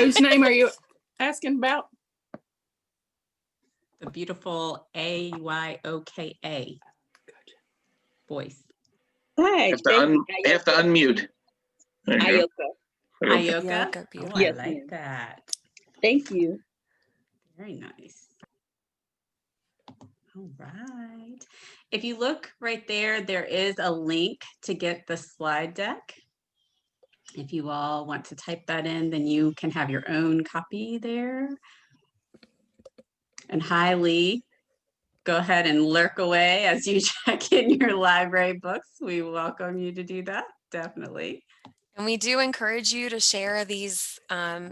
Whose name are you asking about? The beautiful Ayoka voice. Hi. Have to unmute. There you go. Ayoka. Ayoka. Beautiful. Oh, I Yes, like ma'am. that. Thank you. Very nice. All right. If you look right there, there is a link to get the slide deck. If you all want to type that in, then you can have your own copy there. And hi, Lee. Go ahead and lurk away as you check in your library books. We welcome you to do that, definitely. And we do encourage you to share these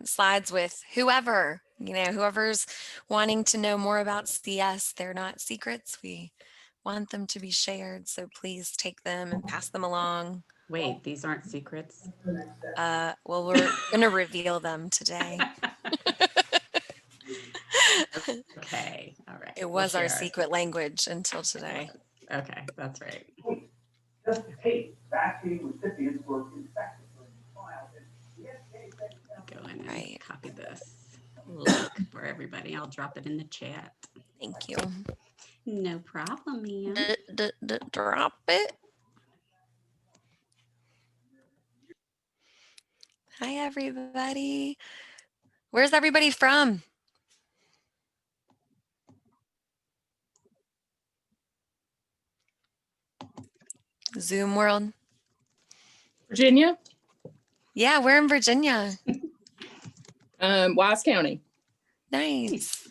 slides with whoever, whoever's wanting to know more about CS. They're not secrets. We want them to be shared. So please take them and pass them along. Wait, these aren't secrets? Well, we're going to reveal them today. Okay, all right. It we'll was our share it. secret language until today. Okay, that's right. Just in case vaccine recipients were infected during the trial. Go in and Right. copy this link for everybody. I'll drop it in the chat. Thank you. No problem, ma'am. Drop it. Hi, everybody. Where's everybody from? Zoom world. Virginia, Yeah, we're in Virginia. Wise County. Nice.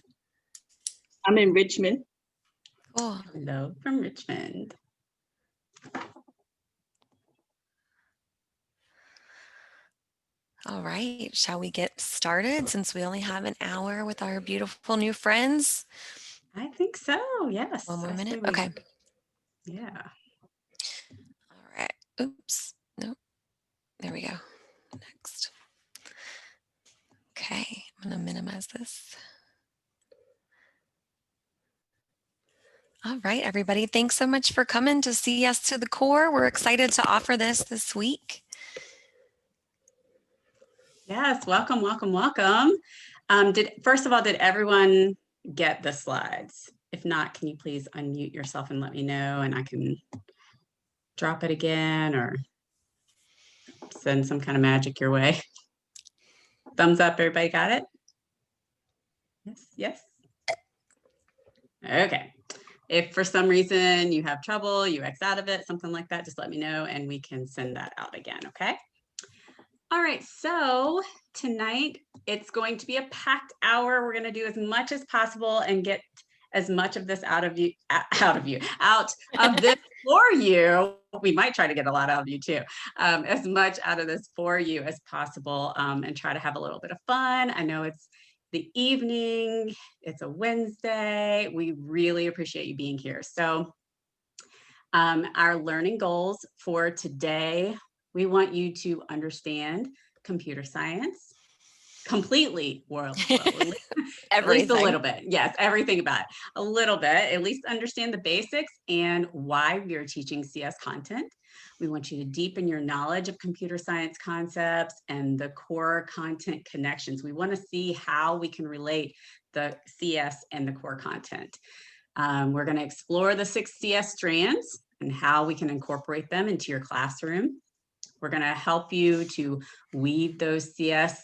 I'm in Richmond. Cool. Hello from Richmond. All right. Shall we get started since we only have an hour with our beautiful new friends? I think so, yes. One more I say minute. we- Okay. Yeah. All right. Oops. Nope. There we go. Next. Okay. I'm going to minimize this. All right, everybody. Thanks so much for coming to CS to the Core. We're excited to offer this week. Yes, welcome, welcome, welcome. First of all, did everyone get the slides? If not, can you please unmute yourself and let me know, and I can drop it again or send some kind of magic your way. Thumbs up, everybody got it? Yes, yes. Okay. If for some reason you have trouble, you X out of it, something like that, just let me know and we can send that out again, okay? All right, so tonight it's going to be a packed hour. We're going to do as much as possible and get as much of this out of this for you. We might try to get a lot out of you too, as much out of this for you as possible, and try to have a little bit of fun. I know it's the evening, it's a Wednesday. We really appreciate you being here. So our learning goals for today, we want you to understand computer science completely, or at least a little bit. Yes, everything about it. A little bit, at least understand the basics and why we are teaching CS content. We want you to deepen your knowledge of computer science concepts and the core content connections. We want to see how we can relate the CS and the core content. We're going to explore the 6 CS strands and how we can incorporate them into your classroom. We're going to help you to weave those CS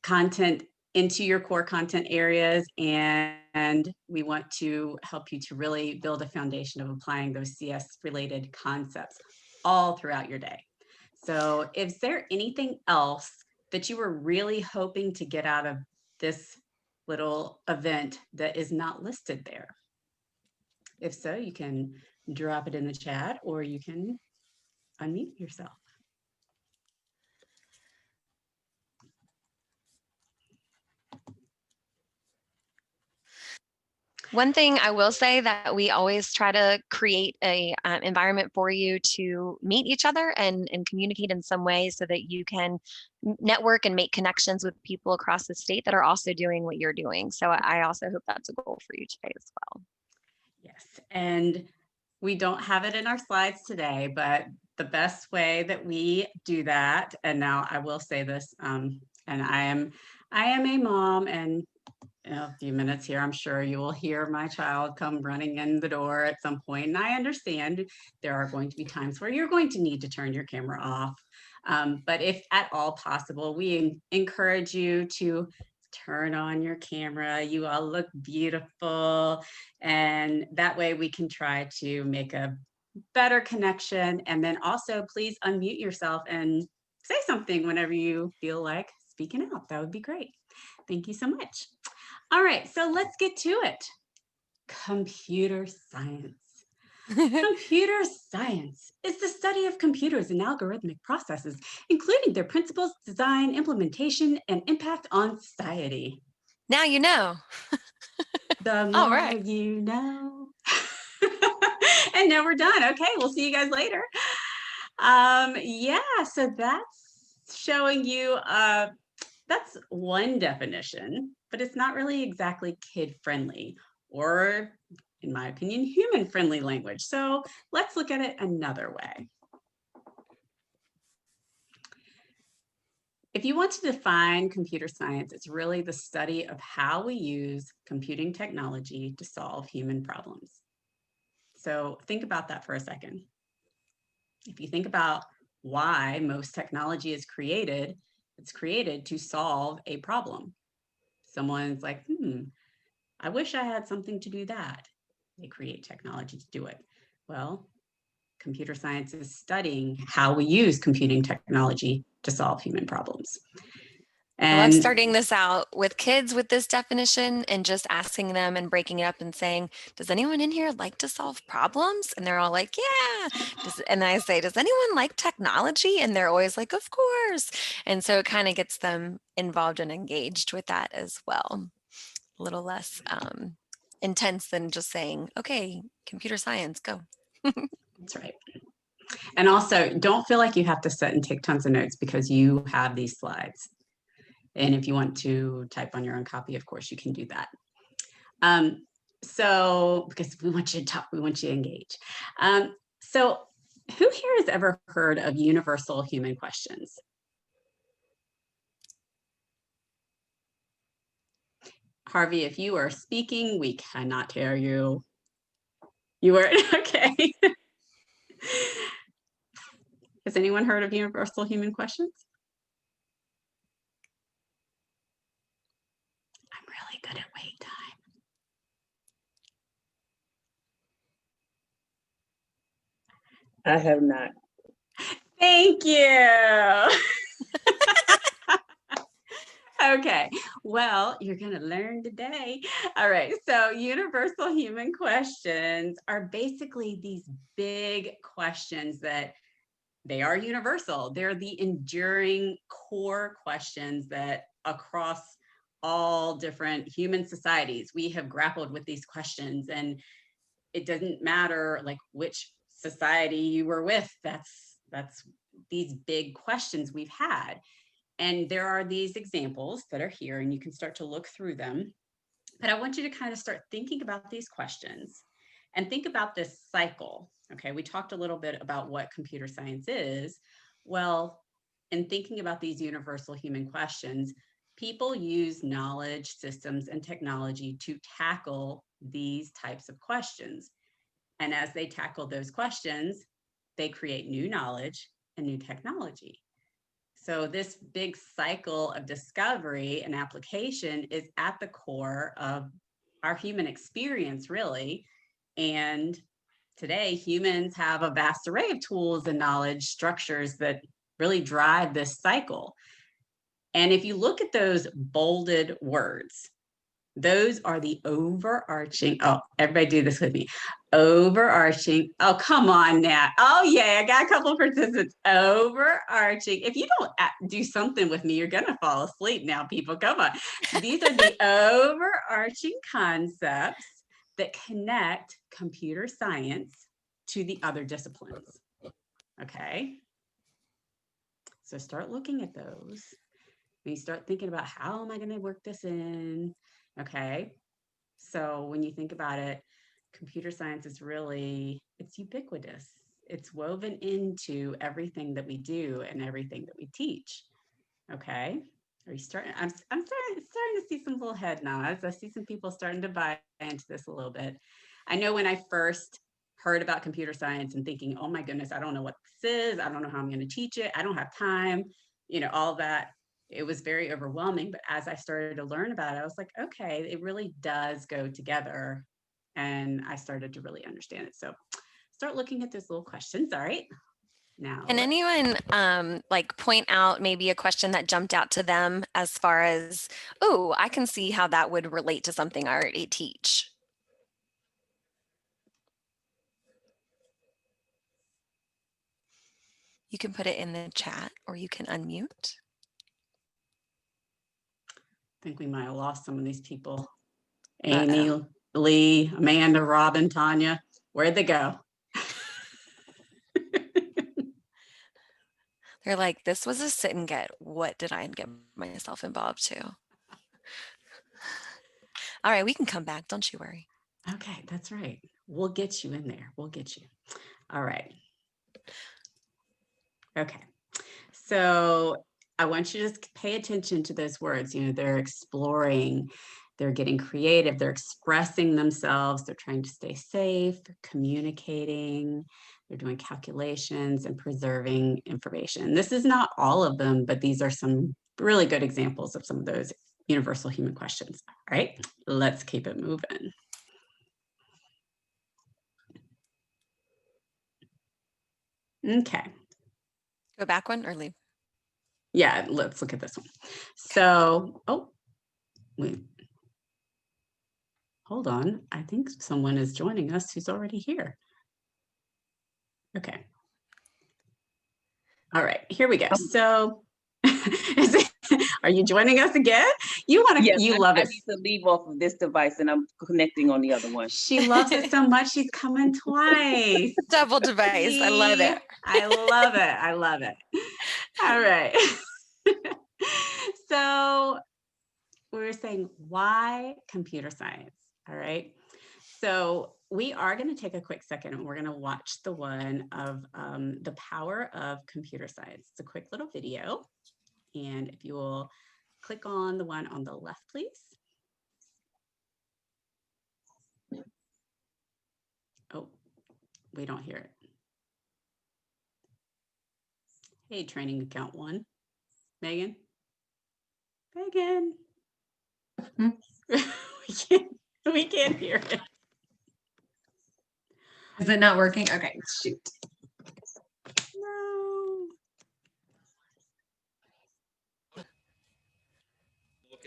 content into your core content areas, and we want to help you to really build a foundation of applying those CS related concepts all throughout your day. So is there anything else that you were really hoping to get out of this little event that is not listed there? If so, you can drop it in the chat or you can unmute yourself. One thing I will say that we always try to create a environment for you to meet each other and communicate in some way so that you can network and make connections with people across the state that are also doing what you're doing. So I also hope that's a goal for you today as well. Yes, and we don't have it in our slides today, but the best way that we do that, and now I will say this, And I am a mom, and in a few minutes here, I'm sure you will hear my child come running in the door at some point. And I understand there are going to be times where you're going to need to turn your camera off. But if at all possible, we encourage you to turn on your camera. You all look beautiful. And that way we can try to make a better connection. And then also please unmute yourself and say something whenever you feel like speaking out. That would be great. Thank you so much. All right, so let's get to it. Computer science. Computer science is the study of computers and algorithmic processes, including their principles, design, implementation, and impact on society. Now you know. The more All right. you know. And now we're done. Okay, we'll see you guys later. Yeah, so that's showing you, that's one definition, but it's not really exactly kid-friendly or, in my opinion, human-friendly language. So let's look at it another way. If you want to define computer science, it's really the study of how we use computing technology to solve human problems. So think about that for a second. If you think about why most technology is created, it's created to solve a problem. Someone's like, I wish I had something to do that. They create technology to do it. Well, computer science is studying how we use computing technology to solve human problems. I love And starting this out with kids with this definition and just asking them and breaking it up and saying, does anyone in here like to solve problems? And they're all like, yeah. And I say, does anyone like technology? And they're always like, of course. And so it kind of gets them involved and engaged with that as well. A little less intense than just saying, okay, computer science, go. That's right. And also, don't feel like you have to sit and take tons of notes because you have these slides. And if you want to type on your own copy, of course, you can do that. So, because we want you to talk, we want you to engage. So who here has ever heard of universal human questions? Harvey, if you are speaking, we cannot hear you. You were, okay. Has anyone heard of universal human questions? I'm really good at wait time. I have not. Thank you. Okay, well, you're going to learn today. All right, so universal human questions are basically these big questions that they are universal. They're the enduring core questions that across all different human societies, we have grappled with these questions, and it doesn't matter like which society you were with, that's these big questions we've had. And there are these examples that are here, and you can start to look through them. But I want you to kind of start thinking about these questions and think about this cycle. Okay, we talked a little bit about what computer science is. Well, in thinking about these universal human questions, people use knowledge, systems, and technology to tackle these types of questions. And as they tackle those questions, they create new knowledge and new technology. So this big cycle of discovery and application is at the core of our human experience, really. And today, humans have a vast array of tools and knowledge structures that really drive this cycle. And if you look at those bolded words, those are the overarching, oh, everybody do this with me. Overarching, oh, come on now. Oh yeah, I got a couple of participants. Overarching, if you don't do something with me, you're gonna fall asleep now, people, come on. These are the overarching concepts that connect computer science to the other disciplines, okay? So start looking at those. When you start thinking about how am I gonna work this in, okay? So when you think about it, computer science is really, it's ubiquitous. It's woven into everything that we do and everything that we teach, okay? Are you starting? I'm starting to see some little head nods. I see some people starting to buy into this a little bit. I know when I first heard about computer science and thinking, oh my goodness, I don't know what this is. I don't know how I'm going to teach it. I don't have time, all that. It was very overwhelming. But as I started to learn about it, I was like, okay, it really does go together. And I started to really understand it. So start looking at those little questions. All right. Now, Can anyone like point out maybe a question that jumped out to them as far as, oh, I can see how that would relate to something I already teach? You can put it in the chat or you can unmute. I think we might have lost some of these people. Amy, Lee, Amanda, Robin, Tanya, where'd they go? They're like, this was a sit and get. What did I get myself involved to? All right, we can come back. Don't you worry. Okay, that's right. We'll get you in there. We'll get you. All right. Okay. So I want you to just pay attention to those words. They're exploring, they're getting creative, they're expressing themselves, they're trying to stay safe, they're communicating, they're doing calculations and preserving information. This is not all of them, but these are some really good examples of some of those universal human questions. All right, let's keep it moving. Okay. Go back one or leave? Yeah, let's look at this one. So, wait. Hold on. I think someone is joining us who's already here. Okay. All right, here we go. So, are you joining us again? You love I it. need to leave off of this device and I'm connecting on the other one. She loves it so much, she's coming twice. Double device. I love it. I love it. I love it. All right. So we were saying, why computer science? All right. So we are going to take a quick second and we're going to watch the one of the power of computer science. It's a quick little video. And if you will click on the one on the left, please. Oh, we don't hear it. Hey, training account 1. Megan? Megan? we can't hear it. Is it not working? Okay, shoot. No.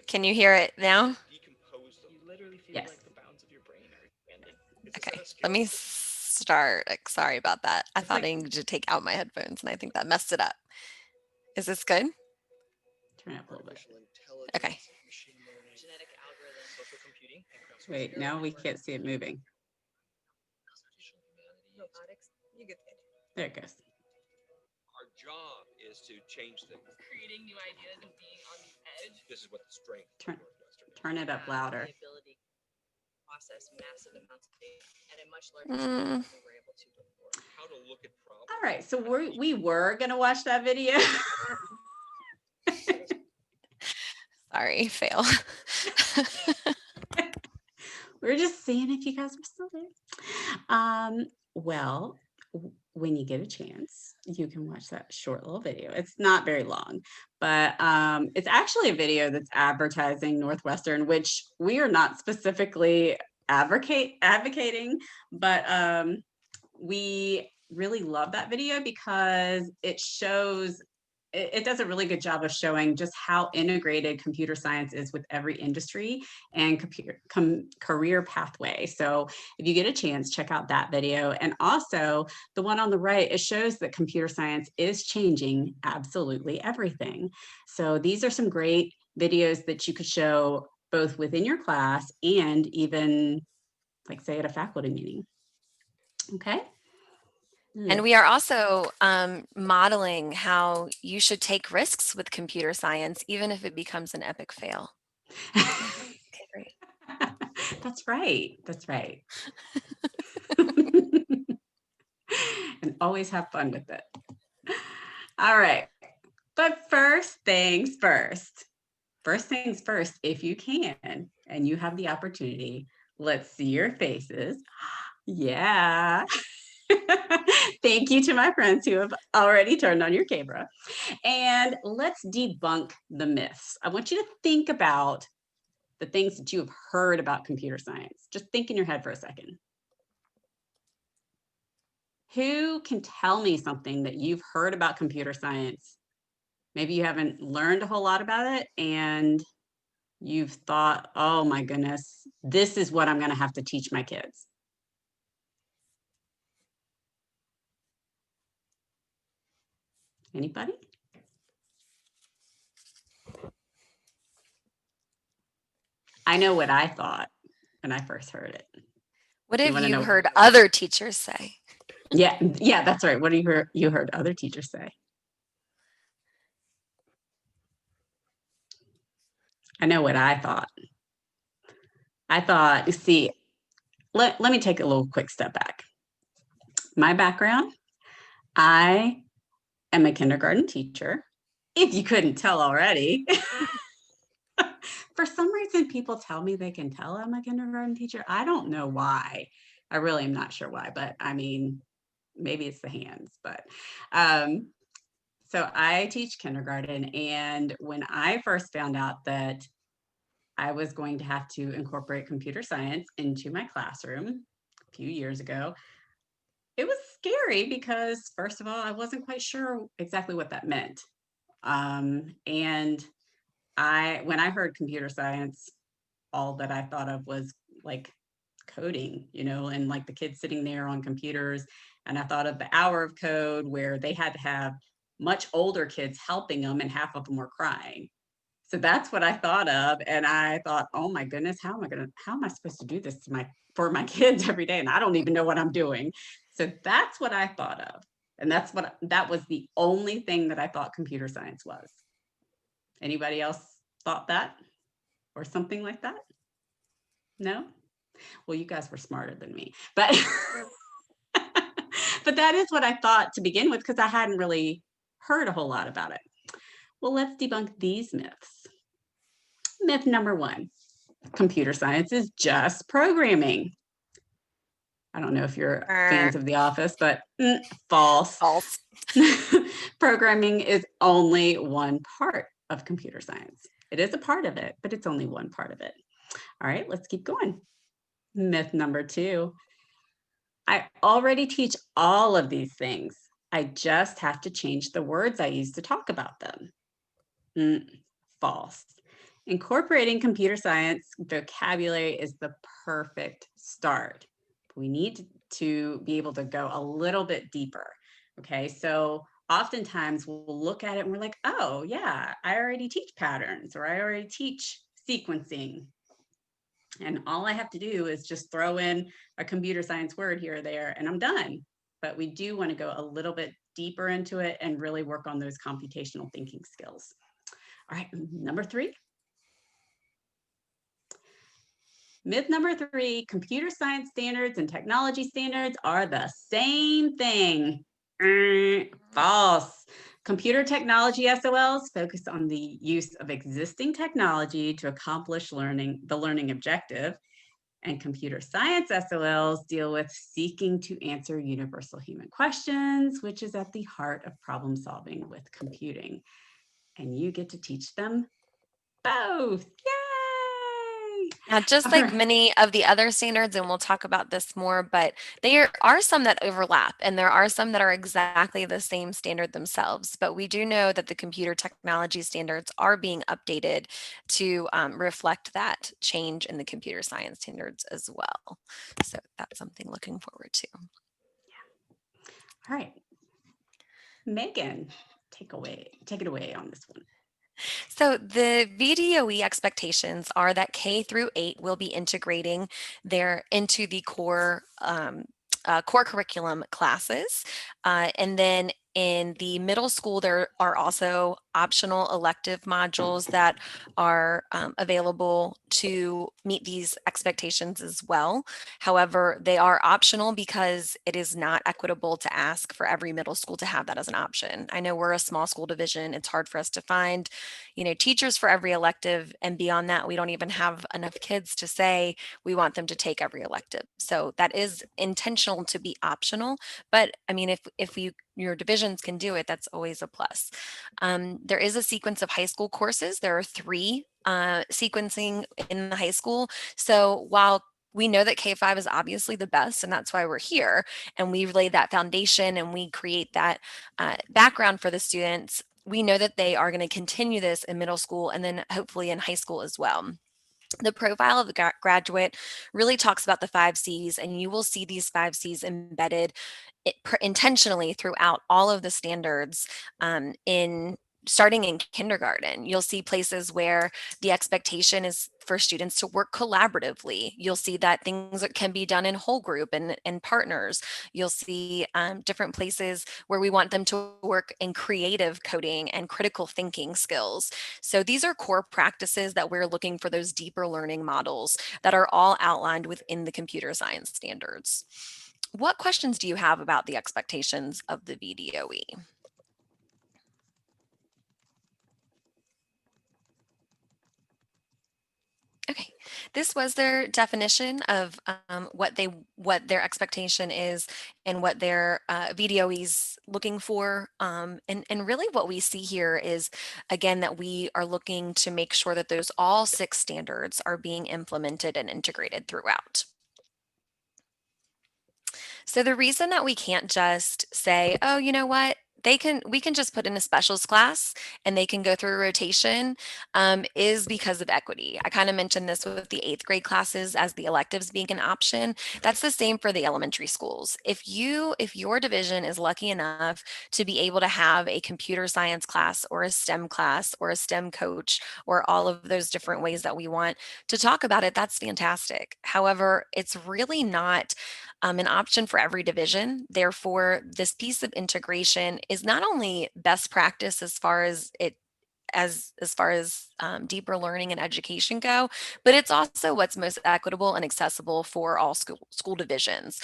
Can you hear it now? Yes. Okay, let me start. Sorry about that. I thought I needed to take out my headphones and I think that messed it up. Is this good? Turn it up a little bit. Okay. Wait, now we can't see it moving. There it goes. Our job is to change things. Creating new ideas and being on the edge. This is what the strength of Turn- Northwestern is. Turn it up louder. The ability to process massive amounts of data at a much larger scale than we were able to before. How to look at problems. All right, so we were gonna watch that video. Sorry, fail. We're just seeing if you guys were still there. Well, when you get a chance, you can watch that short little video. It's not very long, but it's actually a video that's advertising Northwestern, which we are not specifically advocating, but we really love that video because it shows, it does a really good job of showing just how integrated computer science is with every industry and career pathway. So if you get a chance, check out that video. And also the one on the right, it shows that computer science is changing absolutely everything. So these are some great videos that you could show both within your class and even, like, say, at a faculty meeting. Okay. And we are also modeling how you should take risks with computer science, even if it becomes an epic fail. Okay, great. That's right. That's right. And always have fun with it. All right. But first things first, first things first, if you can, and you have the opportunity, let's see your faces. Yeah. Thank you to my friends who have already turned on your camera. And let's debunk the myths. I want you to think about the things that you have heard about computer science. Just think in your head for a second. Who can tell me something that you've heard about computer science? Maybe you haven't learned a whole lot about it and you've thought, oh my goodness, this is what I'm going to have to teach my kids. Anybody? I know what I thought when I first heard it. What You have wanna you know- heard other teachers say? Yeah, that's right. What do you heard other teachers say? I know what I thought. I thought, you see, let me take a little quick step back. My background, I am a kindergarten teacher. If you couldn't tell already. For some reason, people tell me they can tell I'm a kindergarten teacher. I don't know why. I really am not sure why, but I mean, maybe it's the hands, but so I teach kindergarten. And when I first found out that I was going to have to incorporate computer science into my classroom a few years ago, it was scary because, first of all, I wasn't quite sure exactly what that meant. And when I heard computer science, all that I thought of was like coding, and like the kids sitting there on computers. And I thought of the hour of code where they had to have much older kids helping them and half of them were crying. So that's what I thought of. And I thought, oh my goodness, how am I supposed to do this for my kids every day? And I don't even know what I'm doing. So that's what I thought of. And that was the only thing that I thought computer science was. Anybody else thought that or something like that? No? Well, you guys were smarter than me, but but that is what I thought to begin with because I hadn't really heard a whole lot about it. Well, let's debunk these myths. Myth number 1, computer science is just programming. I don't know if you're fans of The Office, but false. False. Programming is only one part of computer science. It is a part of it, but it's only one part of it. All right, let's keep going. Myth number 2, I already teach all of these things. I just have to change the words I use to talk about them. False. Incorporating computer science vocabulary is the perfect start. We need to be able to go a little bit deeper. Okay, so oftentimes we'll look at it and we're like, oh yeah, I already teach patterns or I already teach sequencing. And all I have to do is just throw in a computer science word here or there and I'm done. But we do want to go a little bit deeper into it and really work on those computational thinking skills. All right, number 3. Myth number 3, computer science standards and technology standards are the same thing. False. Computer technology SOLs focus on the use of existing technology to accomplish the learning objective. And computer science SOLs deal with seeking to answer universal human questions, which is at the heart of problem solving with computing. And you get to teach them both. Yay! Now, just like many of the other standards, and we'll talk about this more, but there are some that overlap and there are some that are exactly the same standard themselves. But we do know that the computer technology standards are being updated to reflect that change in the computer science standards as well. So that's something looking forward to. All right. Megan, take it away on this one. So the Vdoe expectations are that K through 8 will be integrating into the core curriculum classes. And then in the middle school, there are also optional elective modules that are available to meet these expectations as well. However, they are optional because it is not equitable to ask for every middle school to have that as an option. I know we're a small school division. It's hard for us to find, teachers for every elective, and beyond that, we don't even have enough kids to say we want them to take every elective. So that is intentional to be optional. But I mean, if your divisions can do it, that's always a plus. There is a sequence of high school courses. There are 3 sequencing in the high school. So while we know that K-5 is obviously the best, and that's why we're here, and we lay that foundation and we create that background for the students, we know that they are going to continue this in middle school and then hopefully in high school as well. The profile of the graduate really talks about the 5 C's, and you will see these 5 C's embedded intentionally throughout all of the standards starting in kindergarten. You'll see places where the expectation is for students to work collaboratively. You'll see that things that can be done in whole group and partners. You'll see different places where we want them to work in creative coding and critical thinking skills. So these are core practices that we're looking for, those deeper learning models that are all outlined within the computer science standards. What questions do you have about the expectations of the Vdoe? Okay, this was their definition of what their expectation is and what their Vdoe is looking for. And really what we see here is, again, that we are looking to make sure that those all 6 standards are being implemented and integrated throughout. So the reason that we can't just say, oh, you know what, we can just put in a specials class and they can go through a rotation is because of equity. I kind of mentioned this with the 8th grade classes as the electives being an option. That's the same for the elementary schools. If your division is lucky enough to be able to have a computer science class or a STEM class or a STEM coach or all of those different ways that we want to talk about it, that's fantastic. However, it's really not an option for every division. Therefore, this piece of integration is not only best practice as far as deeper learning and education go, but it's also what's most equitable and accessible for all school divisions.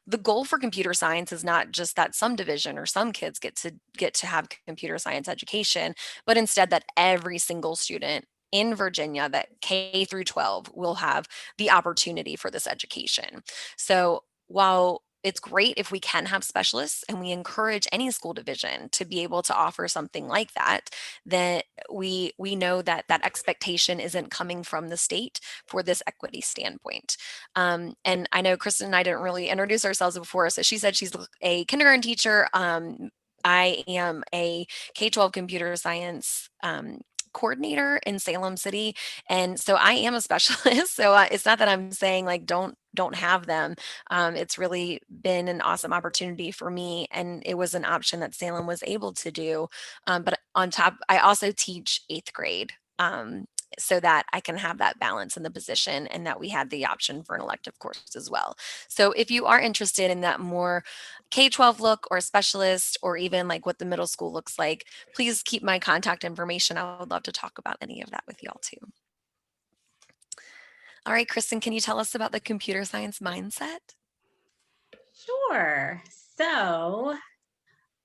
The goal for computer science is not just that some division or some kids get to have computer science education, but instead that every single student in Virginia, that K through 12, will have the opportunity for this education. So while it's great if we can have specialists, and we encourage any school division to be able to offer something like that, then we know that that expectation isn't coming from the state for this equity standpoint. And I know Kristen and I didn't really introduce ourselves before, so she said she's a kindergarten teacher. I am a K-12 computer science coordinator in Salem City, and so I am a specialist. So it's not that I'm saying like don't have them. It's really been an awesome opportunity for me, and it was an option that Salem was able to do. But on top, I also teach 8th grade. So that I can have that balance in the position, and that we had the option for an elective course as well. So if you are interested in that more K-12 look or specialist, or even like what the middle school looks like, please keep my contact information. I would love to talk about any of that with y'all too. All right, Kristen, can you tell us about the computer science mindset? Sure. So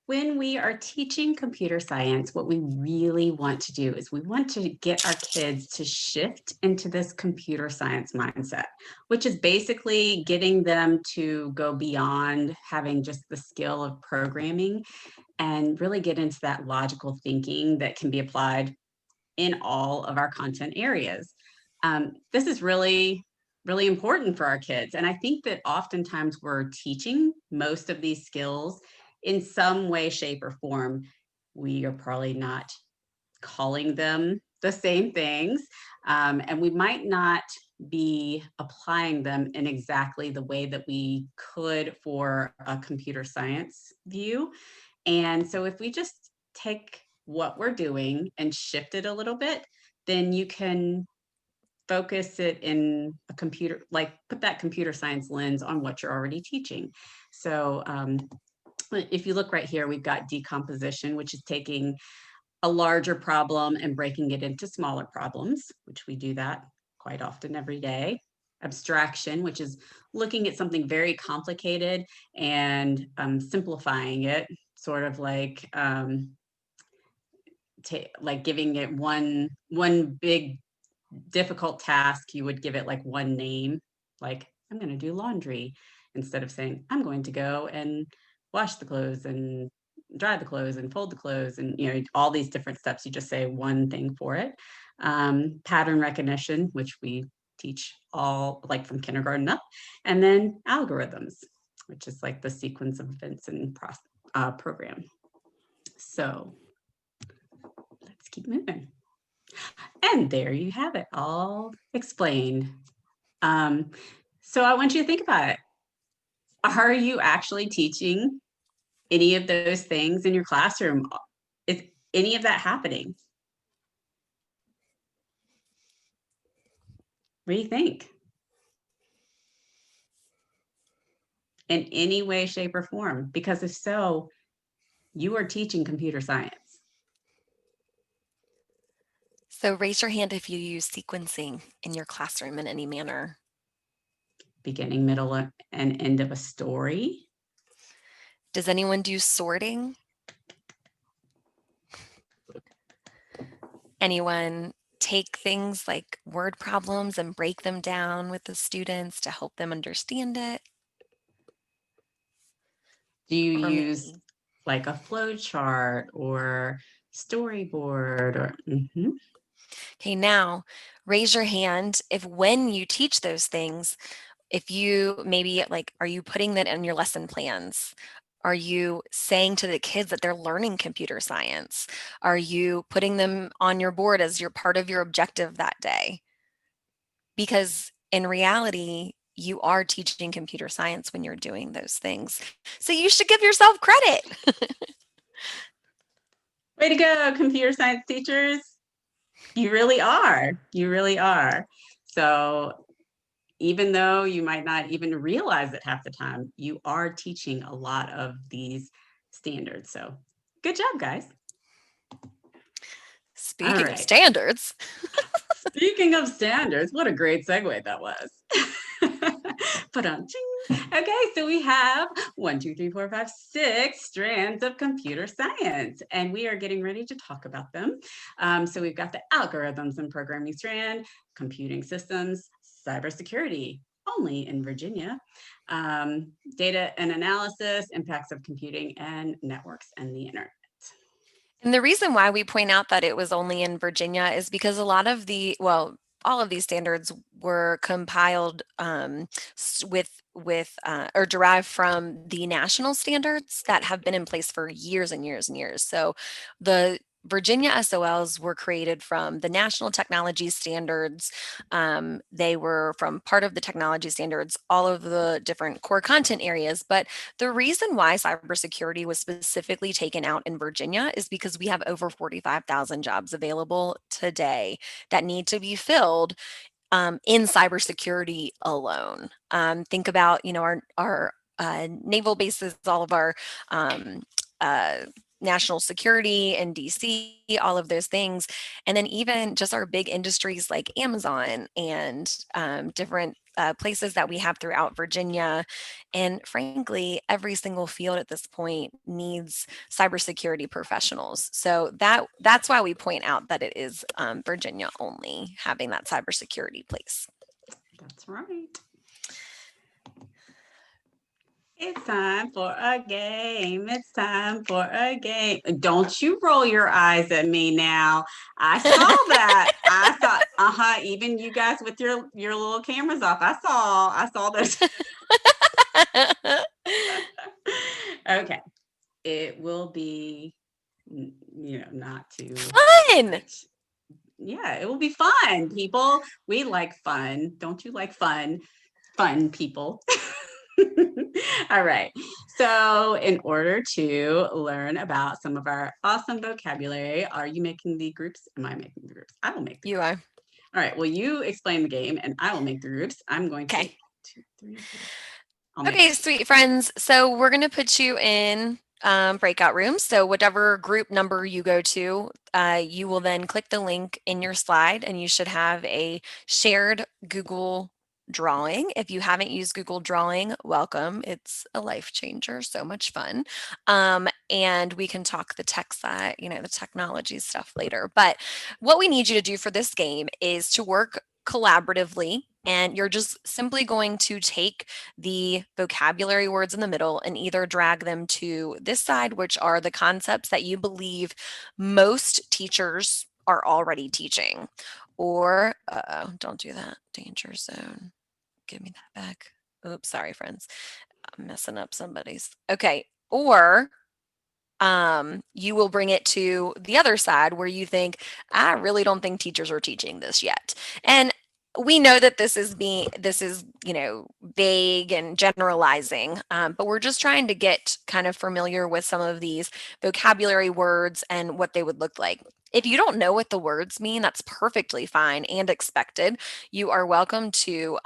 when we are teaching computer science, what we really want to do is we want to get our kids to shift into this computer science mindset, which is basically getting them to go beyond having just the skill of programming and really get into that logical thinking that can be applied in all of our content areas. This is really important for our kids. And I think that oftentimes we're teaching most of these skills in some way, shape, or form. We are probably not calling them the same things. And we might not be applying them in exactly the way that we could for a computer science view. And so if we just take what we're doing and shift it a little bit, then you can focus it in a computer, like put that computer science lens on what you're already teaching. So if you look right here, we've got decomposition, which is taking a larger problem and breaking it into smaller problems, which we do that quite often every day. Abstraction, which is looking at something very complicated and simplifying it, sort of like giving it one big difficult task. You would give it like one name, like I'm going to do laundry, instead of saying I'm going to go and wash the clothes and dry the clothes and fold the clothes, and all these different steps. You just say one thing for it. Pattern recognition, which we teach all like from kindergarten up, and then algorithms, which is like the sequence of events and program. So let's keep moving. And there you have it, all explained. So I want you to think about it. Are you actually teaching any of those things in your classroom? Is any of that happening? What do you think? In any way, shape, or form? Because if so, you are teaching computer science. So raise your hand if you use sequencing in your classroom in any manner. Beginning, middle, and end of a story. Does anyone do sorting? Anyone take things like word problems and break them down with the students to help them understand it? Do you Or use maybe- like a flow chart or storyboard or Okay, now raise your hand if when you teach those things, if you maybe like, are you putting that in your lesson plans? Are you saying to the kids that they're learning computer science? Are you putting them on your board as your part of your objective that day? Because in reality, you are teaching computer science when you're doing those things. So you should give yourself credit. Way to go, computer science teachers. You really are. You really are. So even though you might not even realize it half the time, you are teaching a lot of these standards. So good job, guys. Speaking right. of standards. Speaking of standards, what a great segue that was. Okay, so we have 1, 2, 3, 4, 5, 6 strands of computer science, and we are getting ready to talk about them. So we've got the algorithms and programming strand, computing systems, cybersecurity, only in Virginia, data and analysis, impacts of computing and networks and the internet. And the reason why we point out that it was only in Virginia is because a lot of all of these standards were compiled or derived from the national standards that have been in place for years and years and years. So the Virginia SOLs were created from the national technology standards. They were from part of the technology standards, all of the different core content areas. But the reason why cybersecurity was specifically taken out in Virginia is because we have over 45,000 jobs available today that need to be filled in cybersecurity alone. Think about, our naval bases, all of our national security in DC, all of those things. And then even just our big industries like Amazon and different places that we have throughout Virginia. And frankly, every single field at this point needs cybersecurity professionals. So that's why we point out that it is Virginia only having that cybersecurity place. That's right. It's time for a game. It's time for a game. Don't you roll your eyes at me now. I saw that. I saw, even you guys with your little cameras off. I saw those. Okay. It will be, not too Fun. Yeah, it will be fun, people. We like fun. Don't you like fun? Fun people. All right. So in order to learn about some of our awesome vocabulary, are you making the groups? Am I making the groups? I will make the You groups. are. All right. Well, you explain the game and I will make the groups. I'm going to. Okay. 1, 2, 3, 4. Okay, sweet friends. So we're going to put you in breakout rooms. So whatever group number you go to, you will then click the link in your slide and you should have a shared Google Drawing. If you haven't used Google Drawing, welcome. It's a life changer, so much fun. And we can talk the tech side, the technology stuff later. But what we need you to do for this game is to work collaboratively, and you're just simply going to take the vocabulary words in the middle and either drag them to this side, which are the concepts that you believe most teachers are already teaching, or don't do that, danger zone. Give me that back. Oops, sorry, friends. I'm messing up somebody's. Okay, or you will bring it to the other side where you think, I really don't think teachers are teaching this yet. And we know that this is vague and generalizing, but we're just trying to get kind of familiar with some of these vocabulary words and what they would look like. If you don't know what the words mean, that's perfectly fine and expected. You are welcome to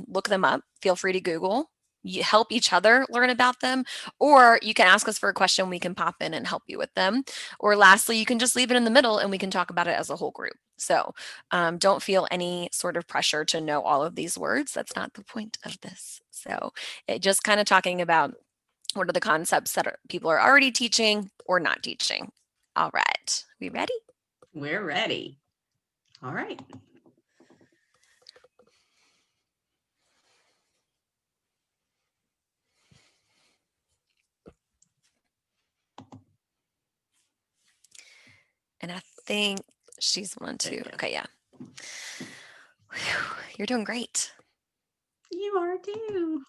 look them up. Feel free to Google. You help each other learn about them, or you can ask us for a question. We can pop in and help you with them. Or lastly, you can just leave it in the middle and we can talk about it as a whole group. So don't feel any sort of pressure to know all of these words. That's not the point of this. So just kind of talking about what are the concepts that people are already teaching or not teaching. All right, we ready? We're ready. All right. And I think she's one too. Okay, yeah. Whew, you're doing great. You are too.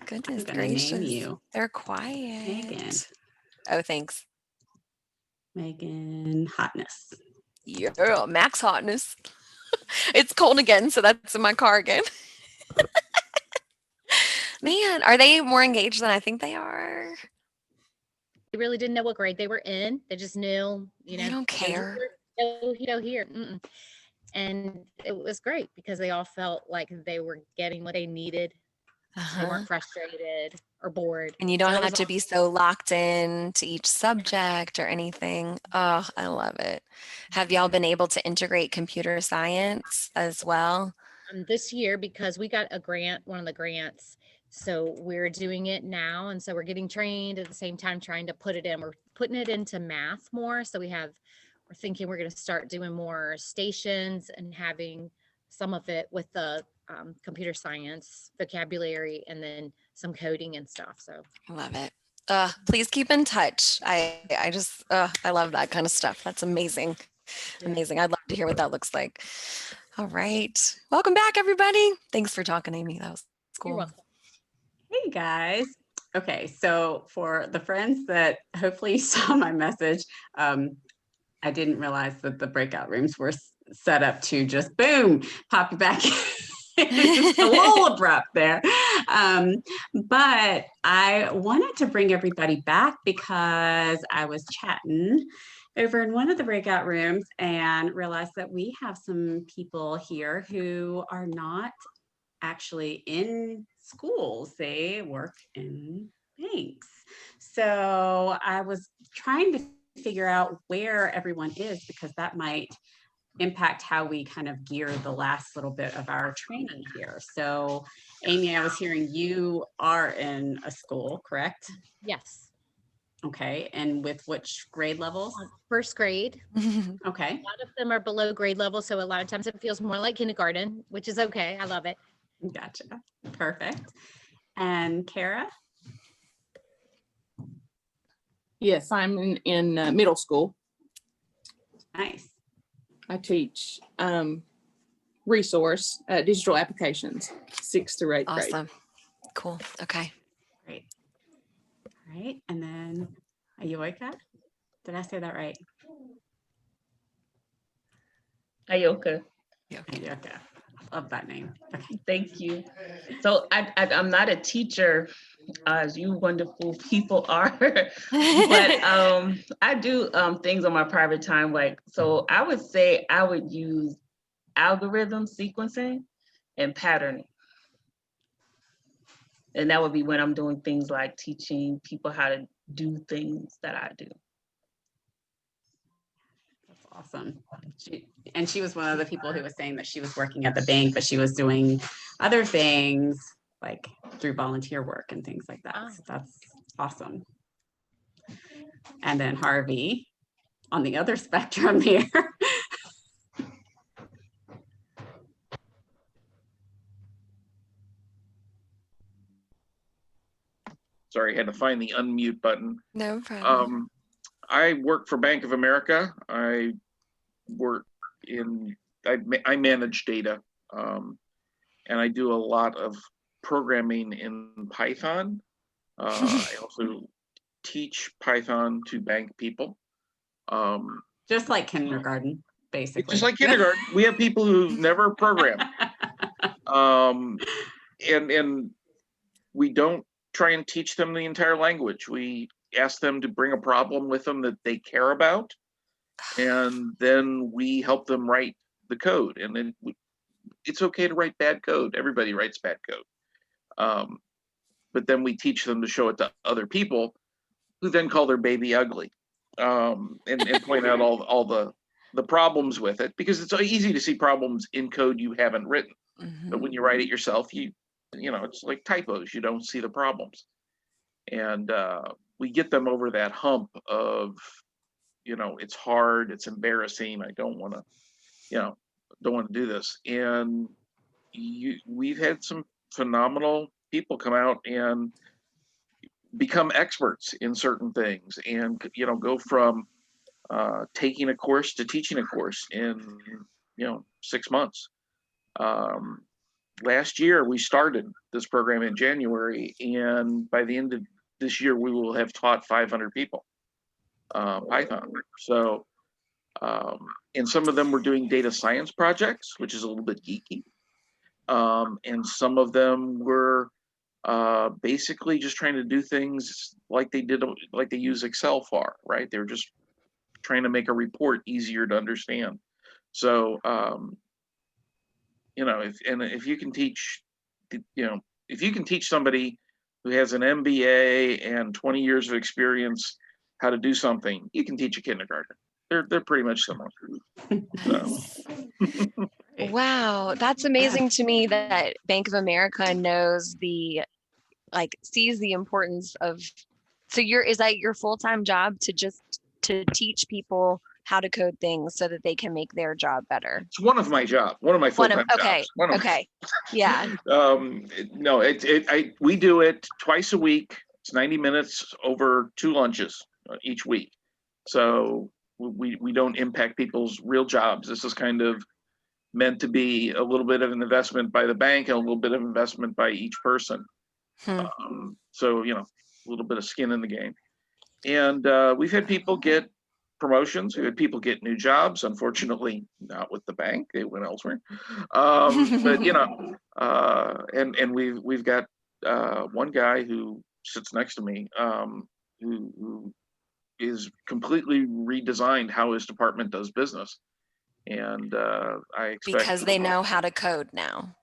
Goodness I'm gonna gracious. name you They're quiet. Megan. Oh, thanks. Megan Hotness. Yeah, max hotness. It's cold again, so that's in my car again. Man, are they more engaged than I think they are? They really didn't know what grade they were in. They just knew, They don't care. Here. And it was great because they all felt like they were getting what they needed. They weren't frustrated or bored. And you don't So it have was to be so locked in to each subject or anything. Oh, I love it. Have y'all been able to integrate computer science as well? this year, because we got a grant, one of the grants, so we're doing it now. And so we're getting trained at the same time, trying to put it in. We're putting it into math more. So we're thinking we're going to start doing more stations and having some of it with the computer science vocabulary and then some coding and stuff. So Love it. Please keep in touch. I love that kind of stuff. That's amazing. Amazing. I'd love to hear what that looks like. All right. Welcome back, everybody. Thanks for talking, Amy. That was cool. You're welcome. Hey guys. Okay, so for the friends that hopefully saw my message, I didn't realize that the breakout rooms were set up to just boom, pop you back in. It's a little abrupt there. But I wanted to bring everybody back because I was chatting over in one of the breakout rooms and realized that we have some people here who are not actually in schools. They work in banks. So I was trying to figure out where everyone is because that might impact how we kind of gear the last little bit of our training here. So Amy, I was hearing you are in a school, correct? Yes. Okay, and with which grade levels? First grade. Okay. A lot of them are below grade level, so a lot of times it feels more like kindergarten, which is okay. I love it. Gotcha. Perfect. And Kara? Yes, I'm in middle school. Nice. I teach resource digital applications, 6th through 8th grade. Awesome. Cool. Okay. Great. All right. And then Ayoka? Did I say that right? Ayoka. Ayoka. I love that name. Okay. Thank you. So I'm not a teacher, as you wonderful people are, but I do things on my private time. So I would say I would use algorithm sequencing and patterning. And that would be when I'm doing things like teaching people how to do things that I do. That's awesome. She was one of the people who was saying that she was working at the bank, but she was doing other things like through volunteer work and things like that. So that's awesome. And then Harvey on the other spectrum here. Sorry, I had to find the unmute button. No problem. I work for Bank of America. I manage data, and I do a lot of programming in Python. I also teach Python to bank people. Just like kindergarten, basically. Just like kindergarten, we have people who've never programmed, and we don't try and teach them the entire language. We ask them to bring a problem with them that they care about, and then we help them write the code. And then it's okay to write bad code. Everybody writes bad code. But then we teach them to show it to other people who then call their baby ugly, and point out all the problems with it, because it's easy to see problems in code you haven't written. But when you write it yourself, you know, it's like typos, you don't see the problems. And we get them over that hump of, you know, it's hard, it's embarrassing, I don't want to do this. And we've had some phenomenal people come out and become experts in certain things, and, you know, go from taking a course to teaching a course in, you know, 6 months. Last year, we started this program in January, and by the end of this year, we will have taught 500 people Python. So, and some of them were doing data science projects, which is a little bit geeky. And some of them were basically just trying to do things like they use Excel for, right? They were just trying to make a report easier to understand. So, you know, if you can teach, you know, if you can teach somebody who has an MBA and 20 years of experience how to do something, you can teach a kindergartner. They're pretty much similar. So. Wow, that's amazing to me that Bank of America knows sees the importance of. So is that your full-time job to teach people how to code things so that they can make their job better? It's one of my jobs, one of my full-time okay, jobs. Okay, yeah. No, we do it twice a week. It's 90 minutes over 2 lunches each week. So we don't impact people's real jobs. This is kind of meant to be a little bit of an investment by the bank and a little bit of investment by each person. So, you know, a little bit of skin in the game. And we've had people get promotions. We've had people get new jobs. Unfortunately, not with the bank. They went elsewhere. But, you know, and we've got one guy who sits next to me who is completely redesigned how his department does business. And I expect, because they know how to code now.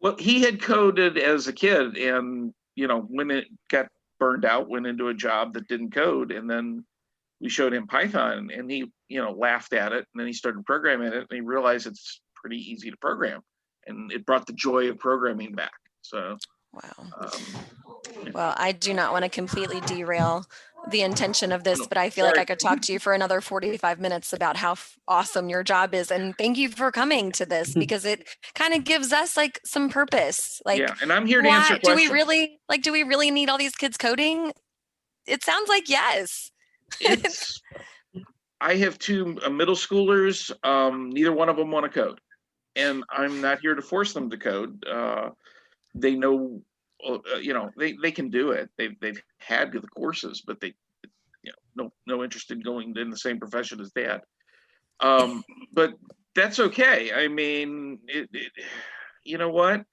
Well, he had coded as a kid, and, you know, when it got burned out, went into a job that didn't code, and then we showed him Python, and he, you know, laughed at it, and then he started programming it, and he realized it's pretty easy to program, and it brought the joy of programming back. So, wow. Well, I do not want to completely derail the intention of this, but I feel like I could talk to you for another 45 minutes about how awesome your job is. And thank you for coming to this, because it kind of gives us like some purpose. Like, yeah, and I'm here to answer questions. Do we really need all these kids coding? It sounds like yes. I have 2 middle schoolers. Neither one of them want to code, and I'm not here to force them to code. They know, you know, they can do it. They've had the courses, but they, you know, no interest in going in the same profession as Dad. But that's okay. I mean, you know what?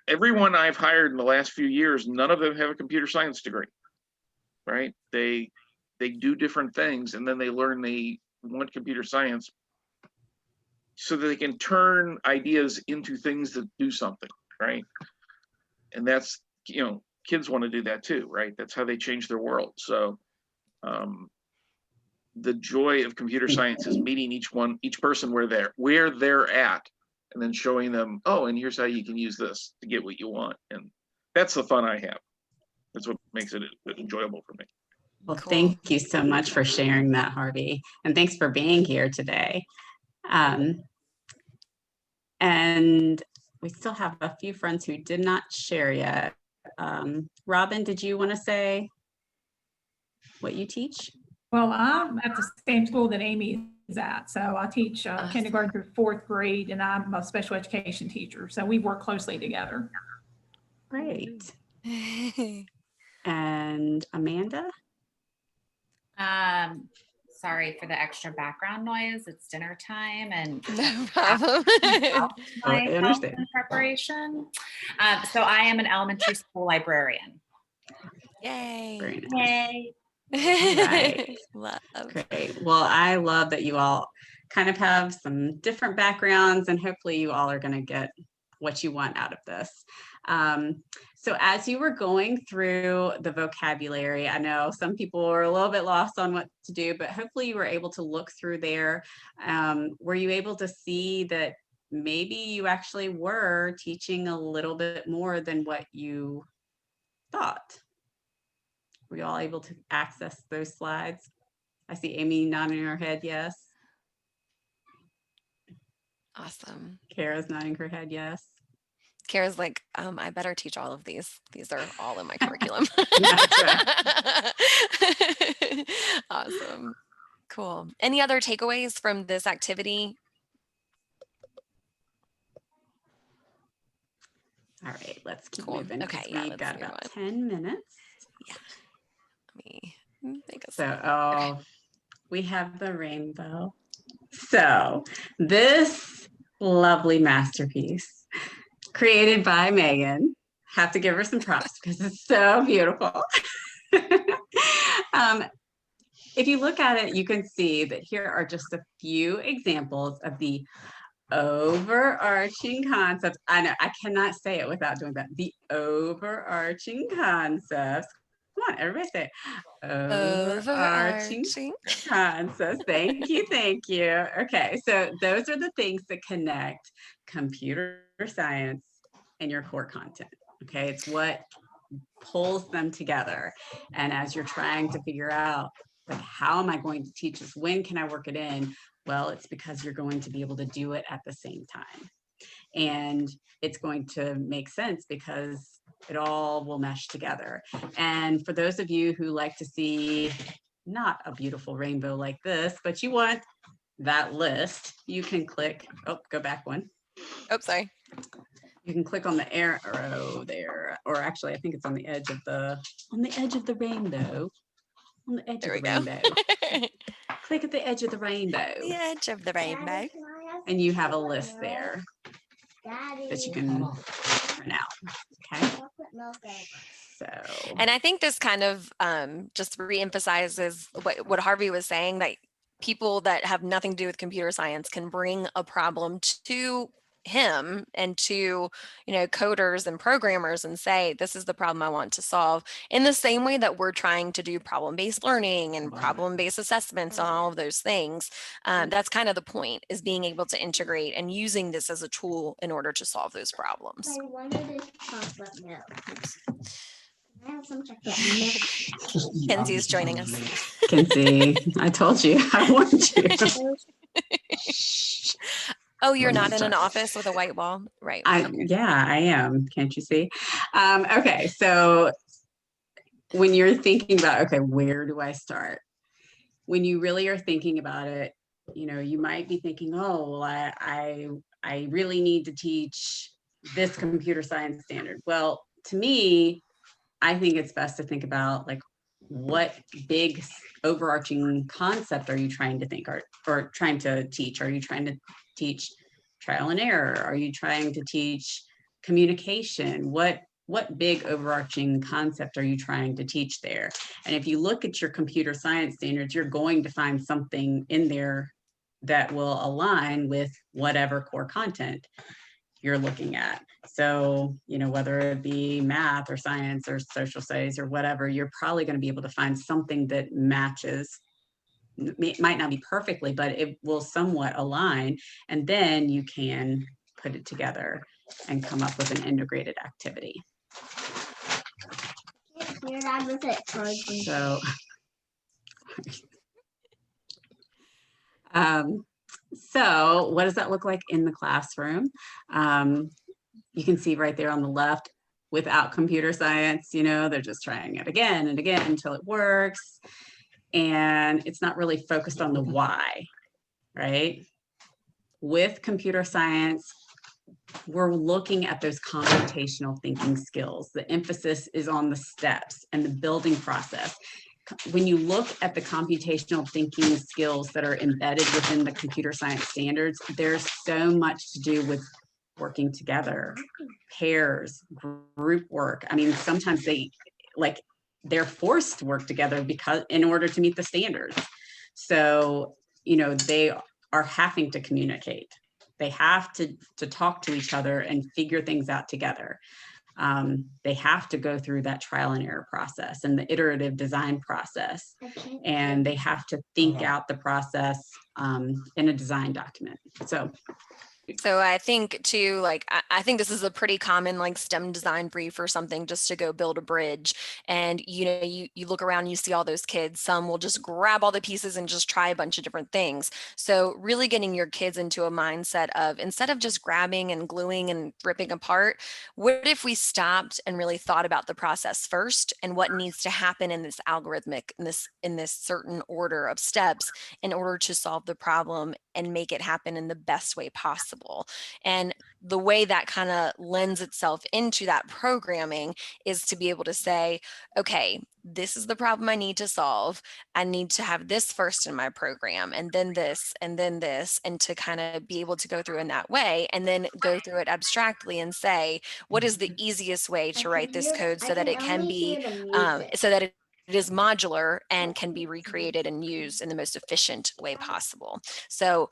Everyone I've hired in the last few years, none of them have a computer science degree, right? They do different things, and then they learn they want computer science so that they can turn ideas into things that do something, right? And that's, kids want to do that too, right? That's how they change their world. So the joy of computer science is meeting each person where they're at, and then showing them, oh, and here's how you can use this to get what you want. And that's the fun I have. That's what makes it enjoyable for me. Well, Cool. thank you so much for sharing that, Harvey. And thanks for being here today. And we still have a few friends who did not share yet. Robin, did you want to say what you teach? Well, I'm at the same school that Amy is at. So I teach kindergarten through 4th grade, and I'm a special education teacher. So we work closely together. Great. And Amanda? Sorry for the extra background noise. It's dinner time and No problem. I understand. preparation. So I am an elementary school librarian. Yay. Very nice. Yay. Right. Love. Great. Well, I love that you all kind of have some different backgrounds, and hopefully you all are going to get what you want out of this. So as you were going through the vocabulary, I know some people are a little bit lost on what to do, but hopefully you were able to look through there. Were you able to see that maybe you actually were teaching a little bit more than what you thought? Were you all able to access those slides? I see Amy nodding her head, yes. Awesome. Kara's nodding her head, yes. Kara's like, I better teach all of these. These are all in my curriculum. Awesome. Cool. Any other takeaways from this activity? All right, let's keep Cool. moving. Okay, Okay, yeah, we've let's got move about on. 10 minutes. Yeah. Let me make a So, we have the rainbow. So, this lovely masterpiece created by Megan, have to give her some props because it's so beautiful. If you look at it, you can see that here are just a few examples of the overarching concepts. I know I cannot say it without doing that. The overarching concepts. Come on, everybody say it. Overarching concepts. Thank you, thank you. Okay, so those are the things that connect computer science and your core content. Okay, it's what pulls them together. And as you're trying to figure out, like, how am I going to teach this? When can I work it in? Well, it's because you're going to be able to do it at the same time. And it's going to make sense because it all will mesh together. And for those of you who like to see not a beautiful rainbow like this, but you want that list, you can click, oh, go back one. Oh, sorry. You can click on the arrow there, or actually I think it's on the edge of the rainbow. On the edge of the rainbow. Click at the edge of the rainbow. The edge of the rainbow. And you have a list there that you can print out. Okay. So. And I think this kind of just reemphasizes what Harvey was saying, that people that have nothing to do with computer science can bring a problem to him and to, coders and programmers and say, this is the problem I want to solve, in the same way that we're trying to do problem-based learning and problem-based assessments and all of those things. That's kind of the point, is being able to integrate and using this as a tool in order to solve those problems. I wanted chocolate milk. I have some chocolate milk. Kenzie's joining us. Kenzie, I told you, I warned you. Oh, you're not in an office with a white wall? Right. Yeah, I am. Can't you see? Okay, so when you're thinking about, okay, where do I start? When you really are thinking about it, you might be thinking, oh, well, I really need to teach this computer science standard. Well, to me, I think it's best to think about, like, what big overarching concept are you trying to think or trying to teach? Are you trying to teach trial and error? Are you trying to teach communication? What big overarching concept are you trying to teach there? And if you look at your computer science standards, you're going to find something in there that will align with whatever core content you're looking at. So, you know, whether it be math or science or social studies or whatever, you're probably going to be able to find something that matches. It might not be perfectly, but it will somewhat align. And then you can put it together and come up with an integrated activity. You're done with it. So, so what does that look like in the classroom? You can see right there on the left, without computer science, you know, they're just trying it again and again until it works. And it's not really focused on the why, right? With computer science, we're looking at those computational thinking skills. The emphasis is on the steps and the building process. When you look at the computational thinking skills that are embedded within the computer science standards, there's so much to do with working together, pairs, group work. I mean, sometimes they're forced to work together because in order to meet the standards. So, you know, they are having to communicate. They have to talk to each other and figure things out together. They have to go through that trial and error process and the iterative design process. And they have to think out the process in a design document. So I think too, like, I think this is a pretty common like STEM design brief or something, just to go build a bridge. And, you know, you look around, you see all those kids, some will just grab all the pieces and just try a bunch of different things. So really getting your kids into a mindset of, instead of just grabbing and gluing and ripping apart, what if we stopped and really thought about the process first and what needs to happen in this algorithmic, in this certain order of steps in order to solve the problem and make it happen in the best way possible. And the way that kind of lends itself into that programming is to be able to say, okay, this is the problem I need to solve. I need to have this first in my program, and then this, and then this, and to kind of be able to go through in that way, and then go through it abstractly and say, what is the easiest way to write this code so that it can be, so that it is modular and can be recreated and used in the most efficient way possible. So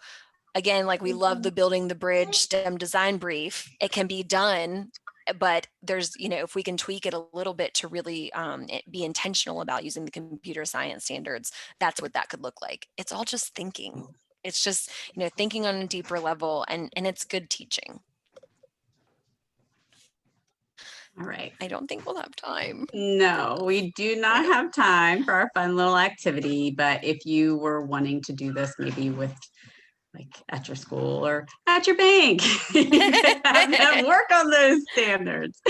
again, like, we love the building the bridge STEM design brief. It can be done, but there's, you know, if we can tweak it a little bit to really be intentional about using the computer science standards, that's what that could look like. It's all just thinking. It's just, you know, thinking on a deeper level, and it's good teaching. All right. I don't think we'll have time. No, we do not have time for our fun little activity, but if you were wanting to do this maybe with, like, at your school or at your bank, you could have them work on those standards.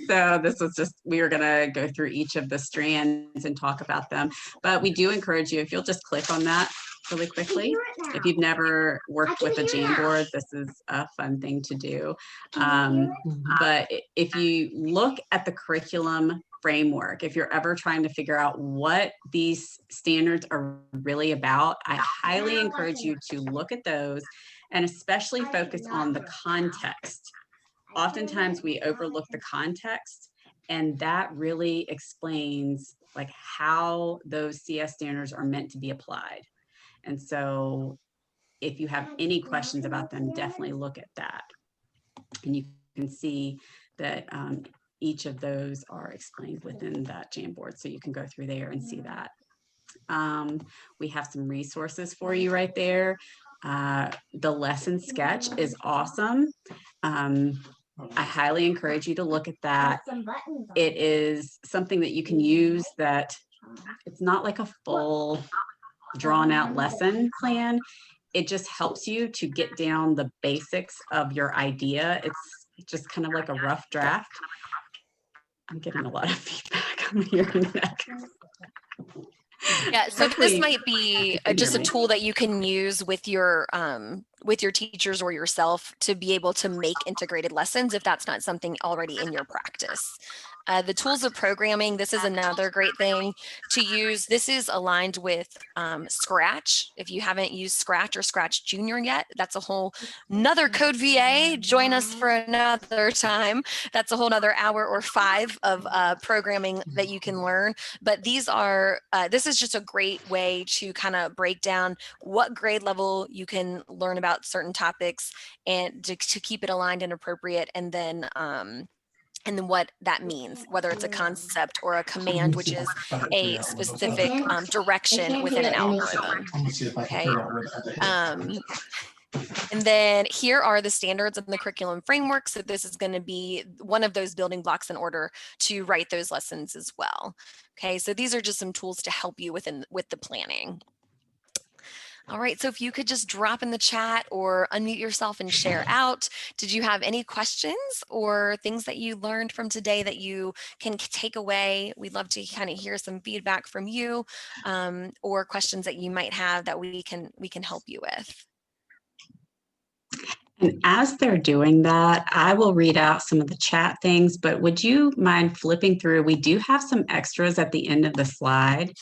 So this was just, we were gonna go through each of the strands and talk about them, but we do encourage you, if you'll just click on that really quickly. If you've never worked with a Jamboard, this is a fun thing to do. But if you look at the curriculum framework, if you're ever trying to figure out what these standards are really about, I highly encourage you to look at those and especially focus on the context. Oftentimes we overlook the context, and that really explains like how those CS standards are meant to be applied. And so if you have any questions about them, definitely look at that. And you can see that each of those are explained within that Jamboard. So you can go through there and see that. We have some resources for you right there. The lesson sketch is awesome. I highly encourage you to look at that. It is something that you can use that it's not like a full drawn out lesson plan. It just helps you to get down the basics of your idea. It's just kind of like a rough draft. I'm getting a lot of feedback. I'm hearing that. Yeah, so this might be just a tool that you can use with your teachers or yourself to be able to make integrated lessons if that's not something already in your practice. The tools of programming, this is another great thing to use. This is aligned with Scratch. If you haven't used Scratch or Scratch Junior yet, that's a whole another CodeVA. Join us for another time. That's a whole nother hour or 5 of programming that you can learn. But these are, this is just a great way to kind of break down what grade level you can learn about certain topics and to keep it aligned and appropriate. And then what that means, whether it's a concept or a command, which is a specific direction within an algorithm. Okay. And then here are the standards and the curriculum framework. So this is going to be one of those building blocks in order to write those lessons as well. Okay, so these are just some tools to help you with the planning. All right, so if you could just drop in the chat or unmute yourself and share out. Did you have any questions or things that you learned from today that you can take away? We'd love to kind of hear some feedback from you, or questions that you might have that we can help you with. And as they're doing that, I will read out some of the chat things, but would you mind flipping through? We do have some extras at the end of the slide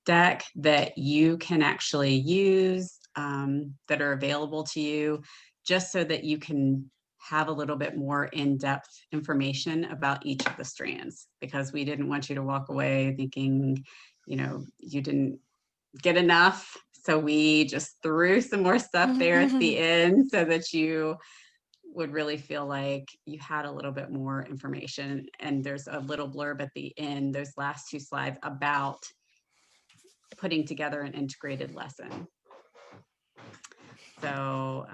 deck that you can actually use, that are available to you, just so that you can have a little bit more in-depth information about each of the strands, because we didn't want you to walk away thinking, you know, you didn't get enough. So we just threw some more stuff there at the end so that you would really feel like you had a little bit more information. And there's a little blurb at the end, those last 2 slides, about putting together an integrated lesson. So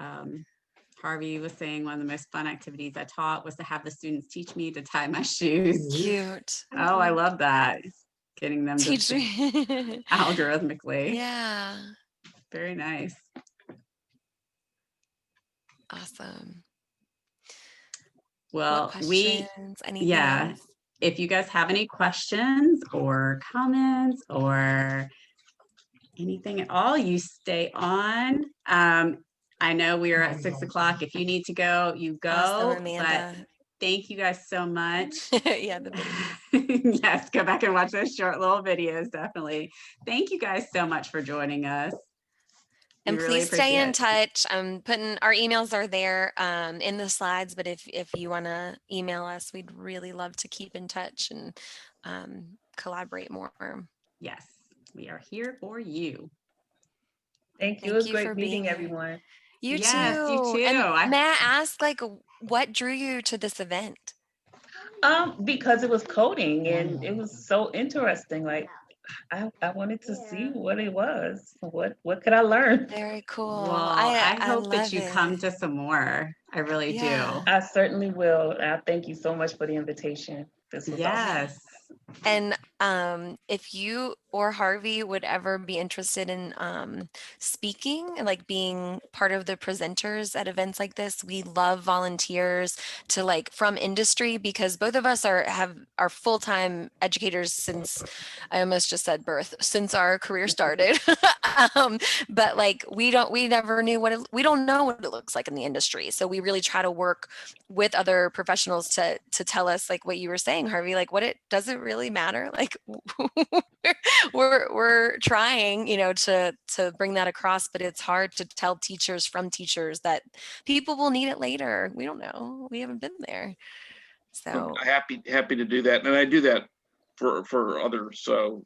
Harvey was saying one of the most fun activities I taught was to have the students teach me to tie my shoes. Cute. Oh, I love that. Getting them to Teach me. algorithmically. Yeah. Very nice. Awesome. Well, Anything else? if you guys have any questions or comments or anything at all, you stay on. I know we are at 6 o'clock. If you need to go, you go. Awesome, Amanda. But thank you guys so much. Yeah, the videos. Yes, go back and watch those short little videos, definitely. Thank you guys so much for joining us. And We really please stay in appreciate it. touch. I'm putting our emails are there in the slides, but if you want to email us, we'd really love to keep in touch and collaborate more. Yes, we are here for you. Thank you. It was great meeting everyone. You Yes, too. you too. And may I ask, like, what drew you to this event? Because it was coding and it was so interesting. Like, I wanted to see what it was. What could I learn? Very cool. Well, I hope that love you it. come to some more. I really do. I certainly will. Thank you so much for the invitation. This was awesome. Yes. And if you or Harvey would ever be interested in speaking, like being part of the presenters at events like this, we love volunteers to from industry, because both of us are full-time educators since, I almost just said birth, since our career started. But we never knew we don't know what it looks like in the industry. So we really try to work with other professionals to tell us, like what you were saying, Harvey, does it really matter? We're trying, to bring that across, but it's hard to tell teachers from teachers that people will need it later. We don't know. We haven't been there. So I'm happy to do that. And I do that for others. So,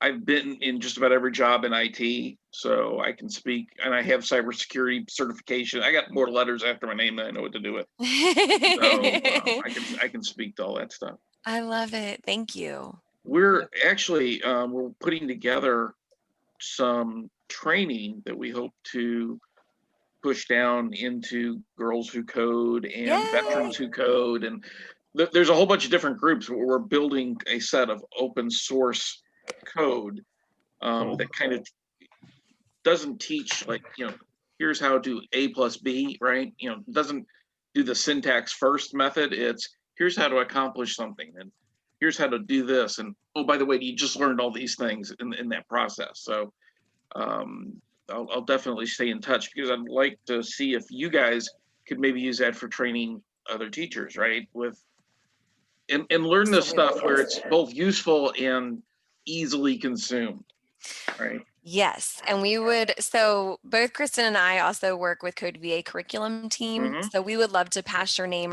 I've been in just about every job in IT, so I can speak, and I have cybersecurity certification. I got more letters after my name than I know what to do with. So I can speak to all that stuff. I love it. Thank you. We're actually we're putting together some training that we hope to push down into Girls Who Code and Veterans Who Code, and there's a whole bunch of different groups where we're building a set of open source code that kind of doesn't teach here's how to do A plus B, right? Doesn't do the syntax first method. It's here's how to accomplish something, and here's how to do this, and oh, by the way, you just learned all these things in that process. So I'll definitely stay in touch, because I'd like to see if you guys could maybe use that for training other teachers, right? And learn this stuff where it's both useful and easily consumed, right? Yes, and we would, so both Kristen and I also work with CodeVA curriculum team. So we would love to pass your name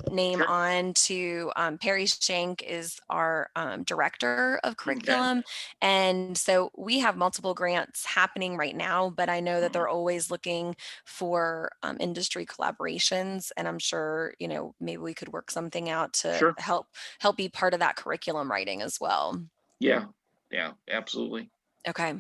Sure. on to Perry Shank is our director of curriculum. And so we have multiple grants happening right now, but I know that they're always looking for industry collaborations. And I'm sure, you know, maybe we could work something out to help be part of that curriculum writing as well. Yeah, absolutely. Okay.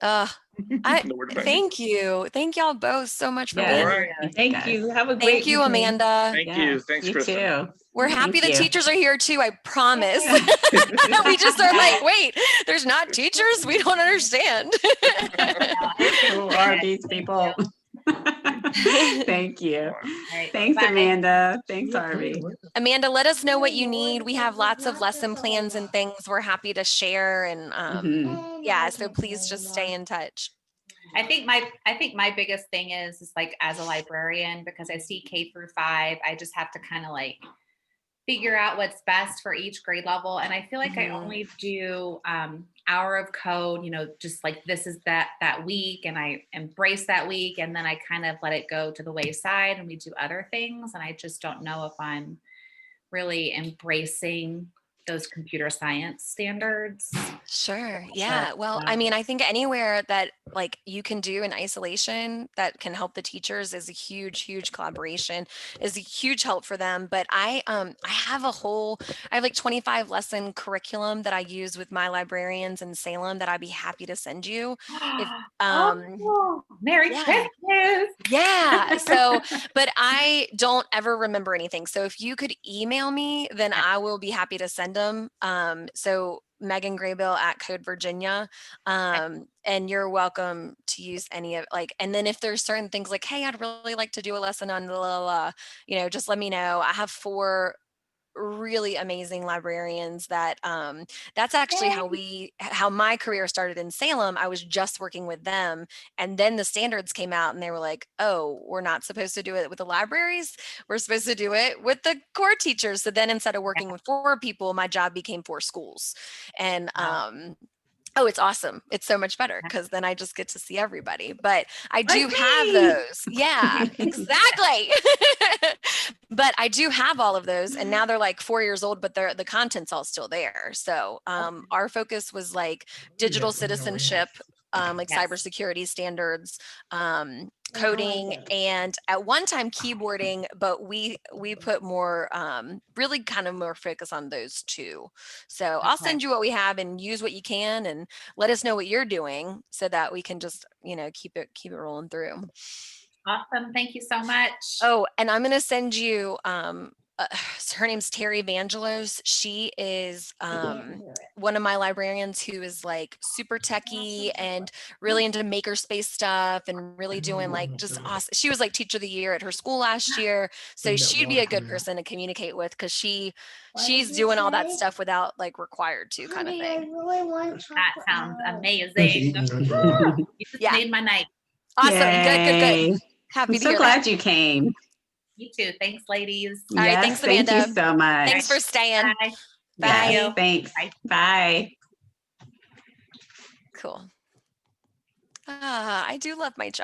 Thank you. Thank y'all both so much for being here. Thank you. Have a great Thank you, evening. Amanda. Thank you. Thanks, Kristen. We're happy the teachers are here too, I promise. We just are like, wait, there's not teachers? We don't understand. Who are these people? Thank you. Right, Thanks, bye. Amanda. Thanks, Harvey. Amanda, let us know what you need. We have lots of lesson plans and things we're happy to share. And yeah, so please just stay in touch. I think my biggest thing is like as a librarian, because I see K through 5, I just have to kind of like figure out what's best for each grade level. And I feel like I only do hour of code, you know, just like this is that week, and I embrace that week, and then I kind of let it go to the wayside and we do other things. And I just don't know if I'm really embracing those computer science standards. Sure. Yeah. Well, I mean, I think anywhere that like you can do in isolation that can help the teachers is a huge collaboration, is a huge help for them. But I have like 25 lesson curriculum that I use with my librarians in Salem that I'd be happy to send you. If Merry Christmas. Yeah. So, but I don't ever remember anything. So if you could email me, then I will be happy to send them. So Megan Graybill at Code Virginia. And you're welcome to use any of and then if there's certain things like, hey, I'd really like to do a lesson on you know, just let me know. I have 4 really amazing librarians that that's actually how my career started in Salem. I was just working with them, and then the standards came out and they were like, oh, we're not supposed to do it with the libraries, we're supposed to do it with the core teachers. So then instead of working with 4 people, my job became 4 schools. And oh, it's awesome. It's so much better because then I just get to see everybody. But I do have those. Yeah, exactly. But I do have all of those. And now they're like 4 years old, but the content's all still there. So our focus was like digital citizenship, like cybersecurity standards, coding, and at one time keyboarding, but we put more really kind of more focus on those 2. So I'll send you what we have and use what you can, and let us know what you're doing so that we can just, you know, keep it rolling through. Awesome. Thank you so much. Oh, and I'm going to send you her name's Terry Vangelos. She is one of my librarians who is like super techie and really into makerspace stuff and really doing like just awesome. She was like teacher of the year at her school last year. So she'd be a good person to communicate with because she's doing all that stuff without like required to kind of thing. That sounds amazing. You just made my night. Awesome. Good. Happy I'm to so hear glad that. you came. You too. Thanks, ladies. All right, thanks, Amanda. Thank you so much. Thanks for staying. Bye. Bye. Yes, thanks. Bye. Cool. I do love my job.